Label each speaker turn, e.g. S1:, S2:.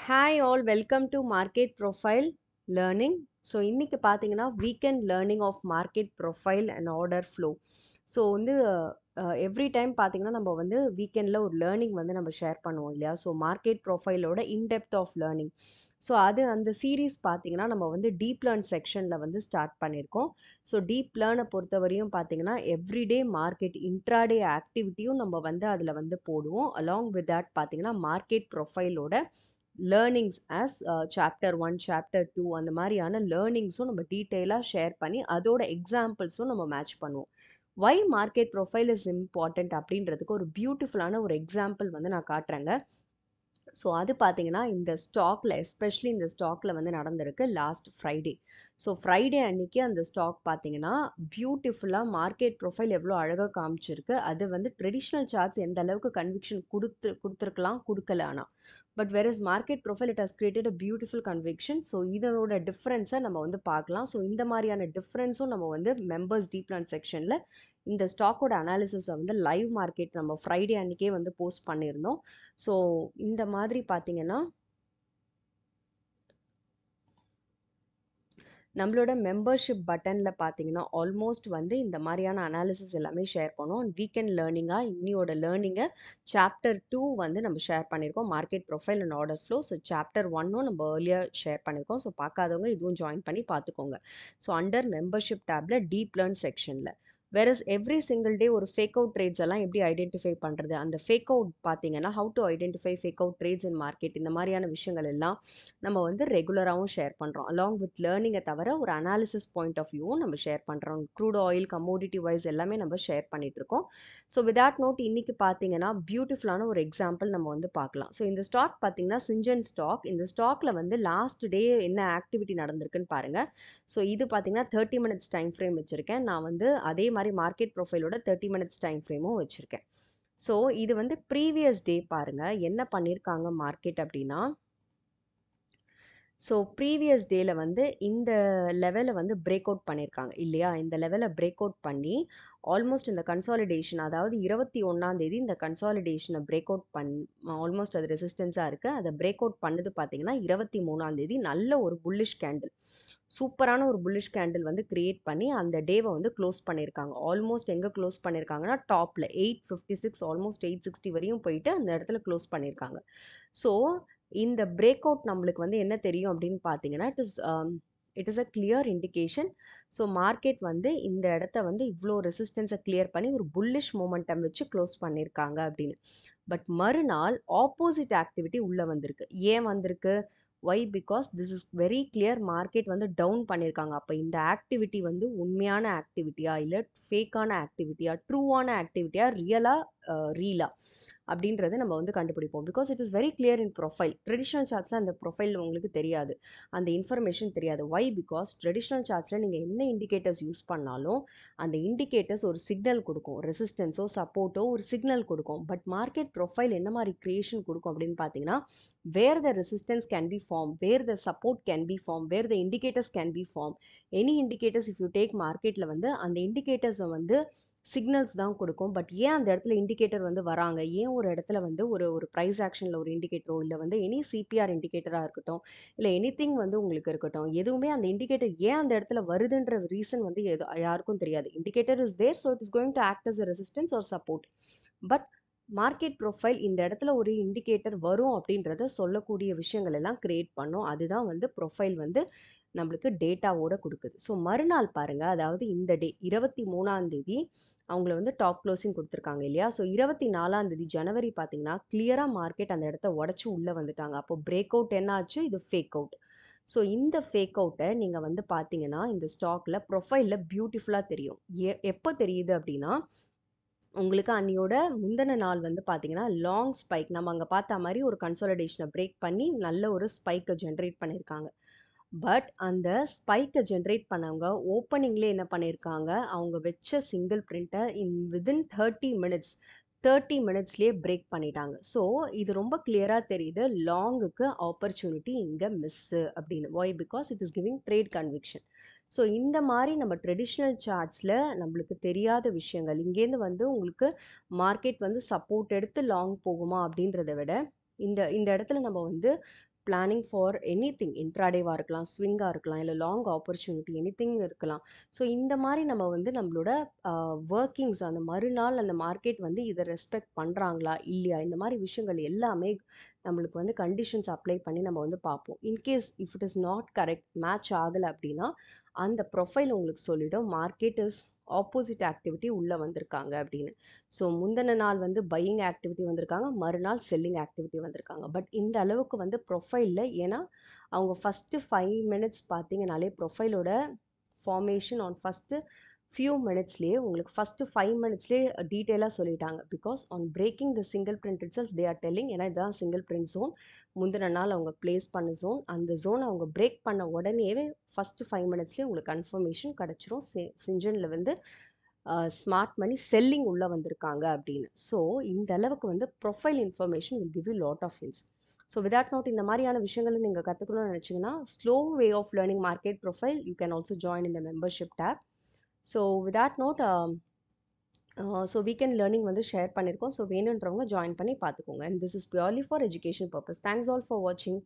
S1: Hi all welcome to market profile learning. So இன்றைக்கி பார்த்தீங்கன்னா weekend learning of market profile and order flow. So வந்து every time பார்த்தீங்கன்னா நம்ம வந்து வீக்கெண்டில் ஒரு லேர்னிங் வந்து நம்ம ஷேர் பண்ணுவோம் இல்லையா? ஸோ மார்க்கெட் ப்ரொஃபைலோட இன்டெப்த் ஆஃப் லேர்னிங். ஸோ அந்த சீரீஸ் பார்த்தீங்கன்னா நம்ம வந்து டீப் லேர்ன் செக்ஷனில் வந்து ஸ்டார்ட் பண்ணியிருக்கோம். ஸோ டீப் லேர்னை பொறுத்தவரையும் பார்த்தீங்கன்னா எவ்ரிடே மார்க்கெட் இன்ட்ராடே ஆக்டிவிட்டியும் நம்ம வந்து அதில் வந்து போடுவோம். அலாங் வித் தட் பார்த்தீங்கன்னா மார்க்கெட் ப்ரொஃபைலோட லேர்னிங்ஸ் ஆஸ் சாப்டர் 1 சாப்டர் 2 அந்த மாதிரியான லேர்னிங்ஸும் நம்ம டீட்டெயிலாக ஷேர் பண்ணி அதோட எக்ஸாம்பிள்ஸும் நம்ம மேட்ச் பண்ணுவோம். வை மார்க்கெட் ப்ரொஃபைல் இஸ் இம்பார்ட்டண்ட் அப்படின்றதுக்கு ஒரு பியூட்டிஃபுல்லான ஒரு எக்ஸாம்பிள் வந்து நான் காட்டுறேங்க. ஸோ அது பார்த்தீங்கன்னா இந்த ஸ்டாக்ல எஸ்பெஷலி இந்த ஸ்டாக்ல வந்து நடந்திருக்கு லாஸ்ட் ஃப்ரைடே. ஸோ ஃப்ரைடே அன்னைக்கு அந்த ஸ்டாக் பார்த்தீங்கன்னா பியூட்டிஃபுல்லாக மார்க்கெட் ப்ரொஃபைல் எவ்வளோ அழகாக காமிச்சிருக்கு. அது வந்து ட்ரெடிஷ்னல் சார்ட்ஸ் எந்த அளவுக்கு கன்விக்ஷன் கொடுத்துருக்கலாம் கொடுக்கல. ஆனால் but where is market profile it has created a beautiful conviction. So இதனோட டிஃப்ரென்ஸை நம்ம வந்து பார்க்கலாம். ஸோ இந்த மாதிரியான டிஃப்ரென்ஸும் நம்ம வந்து மெம்பர்ஸ் டீப் லேர்ன் செக்ஷனில் இந்த ஸ்டாக்கோட அனாலிசிஸை வந்து லைவ் மார்க்கெட் நம்ம ஃப்ரைடே அன்னைக்கே வந்து போஸ்ட் பண்ணியிருந்தோம். ஸோ இந்த மாதிரி பார்த்தீங்கன்னா நம்மளோட மெம்பர்ஷிப் பட்டனில் பார்த்தீங்கன்னா ஆல்மோஸ்ட் வந்து இந்த மாதிரியான அனாலிசிஸ் எல்லாமே ஷேர் பண்ணோம். வீக்கெண்ட் லேர்னிங்காக இன்னியோட லேர்னிங்கை சாப்டர் 2 வந்து நம்ம ஷேர் பண்ணியிருக்கோம், market profile and order flow. So chapter 1ம் நம்ம ஏர்லியாக ஷேர் பண்ணியிருக்கோம். ஸோ பார்க்காதவங்க இதுவும் ஜாயின் பண்ணி பார்த்துக்கோங்க. ஸோ அண்டர் மெம்பர்ஷிப் டேப்ல டீப் லேர்ன் செக்ஷனில் வேறஸ் எவ்ரி சிங்கிள் டே ஒரு ஃபேக் அவுட் ட்ரேட்ஸ் எல்லாம் எப்படி ஐடென்டிஃபை பண்ணுறது, அந்த ஃபேக் அவுட் பார்த்தீங்கன்னா how to identify fake out trades in market, இந்த மாதிரியான விஷயங்கள் எல்லாம் நம்ம வந்து ரெகுலராகவும் ஷேர் பண்ணுறோம். அலாங் வித் லேர்னிங்கை தவிர ஒரு அனாலிசிஸ் பாயிண்ட் ஆஃப் வியூவும் நம்ம ஷேர் பண்ணுறோம். க்ரூட் ஆயில் கமோடிட்டி வைஸ் எல்லாமே நம்ம ஷேர் பண்ணிகிட்ருக்கோம். ஸோ வித்வுட் நோட் இன்றைக்கி பார்த்தீங்கன்னா பியூட்டிஃபுல்லான ஒரு எக்ஸாம்பிள் நம்ம வந்து பார்க்கலாம். ஸோ இந்த ஸ்டாக் பார்த்தீங்கன்னா சிஞ்சன் ஸ்டாக். இந்த ஸ்டாக்கில் வந்து லாஸ்ட் டே என்ன ஆக்டிவிட்டி நடந்திருக்குன்னு பாருங்கள். ஸோ இது பார்த்தீங்கன்னா 30 மினிட்ஸ் டைம் ஃப்ரேம் வச்சுருக்கேன். நான் வந்து அதே மாதிரி மார்க்கெட் ப்ரொஃபைலோட 30 மினிட்ஸ் டைம் ஃப்ரேமும் வச்சுருக்கேன். ஸோ இது வந்து ப்ரீவியஸ் டே பாருங்கள் என்ன பண்ணியிருக்காங்க மார்க்கெட் அப்படின்னா, ஸோ ப்ரீவியஸ் டேல வந்து இந்த லெவலை வந்து பிரேக் அவுட் பண்ணியிருக்காங்க இல்லையா? இந்த லெவலை பிரேக் அவுட் பண்ணி ஆல்மோஸ்ட் இந்த கன்சாலிடேஷன், அதாவது 21 இந்த கன்சாலிடேஷனை பிரேக் அவுட் ஆல்மோஸ்ட் அது ரெசிஸ்டன்ஸாக இருக்குது. அதை பிரேக் அவுட் பண்ணது பார்த்தீங்கன்னா 23 நல்ல ஒரு புல்லிஷ் கேண்டில், சூப்பரான ஒரு புல்லிஷ் கேண்டில் வந்து கிரியேட் பண்ணி அந்த டேவை வந்து க்ளோஸ் பண்ணியிருக்காங்க. ஆல்மோஸ்ட் எங்கே க்ளோஸ் பண்ணியிருக்காங்கன்னா டாப்பில் 856 ஆல்மோஸ்ட் 860 வரையும் போயிட்டு அந்த இடத்துல க்ளோஸ் பண்ணியிருக்காங்க. ஸோ இந்த பிரேக் அவுட் நம்மளுக்கு வந்து என்ன தெரியும் அப்படின்னு பார்த்தீங்கன்னா it is a clear indication. So market வந்து இந்த இடத்த வந்து இவ்வளோ ரெசிஸ்டன்ஸை கிளியர் பண்ணி ஒரு புல்லிஷ் மொமெண்டம் வச்சு க்ளோஸ் பண்ணியிருக்காங்க அப்படின்னு. பட் மறுநாள் ஆப்போசிட் ஆக்டிவிட்டி உள்ளே வந்திருக்கு. ஏன் வந்திருக்கு? Why? Because this is very clear, market வந்து டவுன் பண்ணியிருக்காங்க. அப்போ இந்த ஆக்டிவிட்டி வந்து உண்மையான ஆக்டிவிட்டியா, இல்லை ஃபேக்கான ஆக்டிவிட்டியா, ட்ரூவான ஆக்டிவிட்டியா, ரீலா அப்படின்றத நம்ம வந்து கண்டுபிடிப்போம். Because it is very clear in profile. Traditional சார்ட்ஸில் அந்த ப்ரொஃபைல் உங்களுக்கு தெரியாது, அந்த இன்ஃபர்மேஷன் தெரியாது. ஒய்? பிகாஸ் ட்ரெடிஷ்னல் சார்ட்ஸில் நீங்கள் என்ன இண்டிகேட்டர்ஸ் யூஸ் பண்ணாலும் அந்த இண்டிகேட்டர்ஸ் ஒரு சிக்னல் கொடுக்கும், ரெசிஸ்டன்ஸோ சப்போர்ட்டோ ஒரு சிக்னல் கொடுக்கும். பட் மார்க்கெட் ப்ரொஃபைல் என்ன மாதிரி கிரியேஷன் கொடுக்கும் அப்படின்னு பார்த்தீங்கன்னா, where the resistance can be form, where the support can be form, where the indicators can be form. Any indicators if you take மார்க்கெட்டில் வந்து அந்த இண்டிகேட்டர்ஸை வந்து சிக்னல்ஸ் தான் கொடுக்கும். பட் ஏன் அந்த இடத்துல இண்டிகேட்டர் வந்து வராங்க, ஏன் ஒரு இடத்துல வந்து ஒரு ஒரு ப்ரைஸ் ஆக்ஷனில் ஒரு இண்டிகேட்டரோ, இல்லை வந்து எனி சிபிஆர் இண்டிகேட்டராக இருக்கட்டும், இல்லை எனிதிங் வந்து உங்களுக்கு இருக்கட்டும், எதுவுமே அந்த இண்டிகேட்டர் ஏன் அந்த இடத்துல வருதுன்ற ரீசன் வந்து யாருக்கும் தெரியாது. Indicator is there, so it is going to act as a resistance or support. But market profile இந்த இடத்துல ஒரு இண்டிகேட்டர் வரும் அப்படின்றத சொல்லக்கூடிய விஷயங்கள் எல்லாம் கிரியேட் பண்ணும். அதுதான் வந்து ப்ரொஃபைல் வந்து நம்மளுக்கு டேட்டாவோட கொடுக்குது. ஸோ மறுநாள் பாருங்கள், அதாவது இந்த டே 23 அவங்கள வந்து டாப் க்ளோசிங் கொடுத்துருக்காங்க இல்லையா? ஸோ 24 ஜனவரி பார்த்தீங்கன்னா கிளியராக மார்க்கெட் அந்த இடத்த உடச்சி உள்ளே வந்துட்டாங்க. அப்போ பிரேக் அவுட் என்ன ஆச்சு? இது ஃபேக் அவுட். ஸோ இந்த ஃபேக் அவுட்டை நீங்கள் வந்து பார்த்தீங்கன்னா இந்த ஸ்டாக்ல ப்ரொஃபைலில் பியூட்டிஃபுல்லாக தெரியும். எப்போ தெரியுது அப்படின்னா, உங்களுக்கு அன்னியோட முந்தின நாள் வந்து பார்த்தீங்கன்னா லாங் ஸ்பைக், நம்ம அங்கே பார்த்த மாதிரி ஒரு கன்சாலிடேஷனை பிரேக் பண்ணி நல்ல ஒரு ஸ்பைக்கை ஜென்ரேட் பண்ணியிருக்காங்க. பட் அந்த ஸ்பைக்கை ஜென்ரேட் பண்ணவங்க ஓப்பனிங்லேயே என்ன பண்ணியிருக்காங்க, அவங்க வச்ச சிங்கிள் பிரிண்ட்டை வித்தின் 30 மினிட்ஸ்லேயே பிரேக் பண்ணிட்டாங்க. ஸோ இது ரொம்ப கிளியராக தெரியுது, லாங்குக்கு ஆப்பர்ச்சுனிட்டி இங்கே மிஸ்ஸு அப்படின்னு. Why? Because it is giving trade conviction. So இந்த மாதிரி நம்ம ட்ரெடிஷ்னல் சார்ட்ஸில் நம்மளுக்கு தெரியாத விஷயங்கள், இங்கேருந்து வந்து உங்களுக்கு மார்க்கெட் வந்து சப்போர்ட் எடுத்து லாங் போகுமா அப்படின்றத விட இந்த இந்த இடத்துல நம்ம வந்து பிளானிங் ஃபார் எனிதிங் இன்ட்ராடேவாக இருக்கலாம், ஸ்விங்காக இருக்கலாம், இல்லை லாங் ஆப்பர்ச்சுனிட்டி எனிதிங் இருக்கலாம். ஸோ இந்த மாதிரி நம்ம வந்து நம்மளோட ஒர்க்கிங்ஸ் அந்த மறுநாள் அந்த மார்க்கெட் வந்து இதை ரெஸ்பெக்ட் பண்ணுறாங்களா இல்லையா, இந்த மாதிரி விஷயங்கள் எல்லாமே நம்மளுக்கு வந்து கண்டிஷன்ஸ் அப்ளை பண்ணி நம்ம வந்து பார்ப்போம். In case if it is not correct, match ஆகலை அப்படின்னா அந்த ப்ரொஃபைல் உங்களுக்கு சொல்லிடும் மார்க்கெட் இஸ் ஆப்போசிட் ஆக்டிவிட்டி உள்ளே வந்திருக்காங்க அப்படின்னு. ஸோ முந்தின நாள் வந்து பையிங் ஆக்டிவிட்டி வந்திருக்காங்க, மறுநாள் செல்லிங் ஆக்டிவிட்டி வந்திருக்காங்க. பட் இந்த அளவுக்கு வந்து ப்ரொஃபைலில், ஏன்னா அவங்க ஃபஸ்ட்டு 5 மினிட்ஸ் பார்த்தீங்கனாலே ப்ரொஃபைலோட ஃபார்மேஷன் ஆன் ஃபஸ்ட்டு ஃபியூ மினிட்ஸ்லேயே உங்களுக்கு ஃபஸ்ட்டு 5 மினிட்ஸ்லேயே டீட்டெயிலாக சொல்லிட்டாங்க. Because on breaking the single print it self they are telling, ஏன்னா இதுதான் சிங்கிள் பிரிண்ட் ஜோன், முந்தின நாள் அவங்க பிளேஸ் பண்ண ஜோன், அந்த ஜோன் அவங்க பிரேக் பண்ண உடனேவே ஃபஸ்ட்டு 5 மினிட்ஸ்லேயே உங்களுக்கு கன்ஃபர்மேஷன் கிடச்சிரும் சிஞ்சனில் வந்து ஸ்மார்ட் மணி செல்லிங் உள்ளே வந்திருக்காங்க அப்படின்னு. ஸோ இந்த அளவுக்கு வந்து profile information will give you lot of hints. So without note இந்த மாதிரியான விஷயங்களை நீங்கள் கற்றுக்கணும்னு நினச்சிங்கன்னா slow way of learning market profile you can also join இந்த membership tab. So without note so weekend learning வந்து ஷேர் பண்ணியிருக்கோம். ஸோ வேணுன்றவங்க ஜாயின் பண்ணி பார்த்துக்கோங்க. And this is purely for education purpose. Thanks all for வாட்சிங்.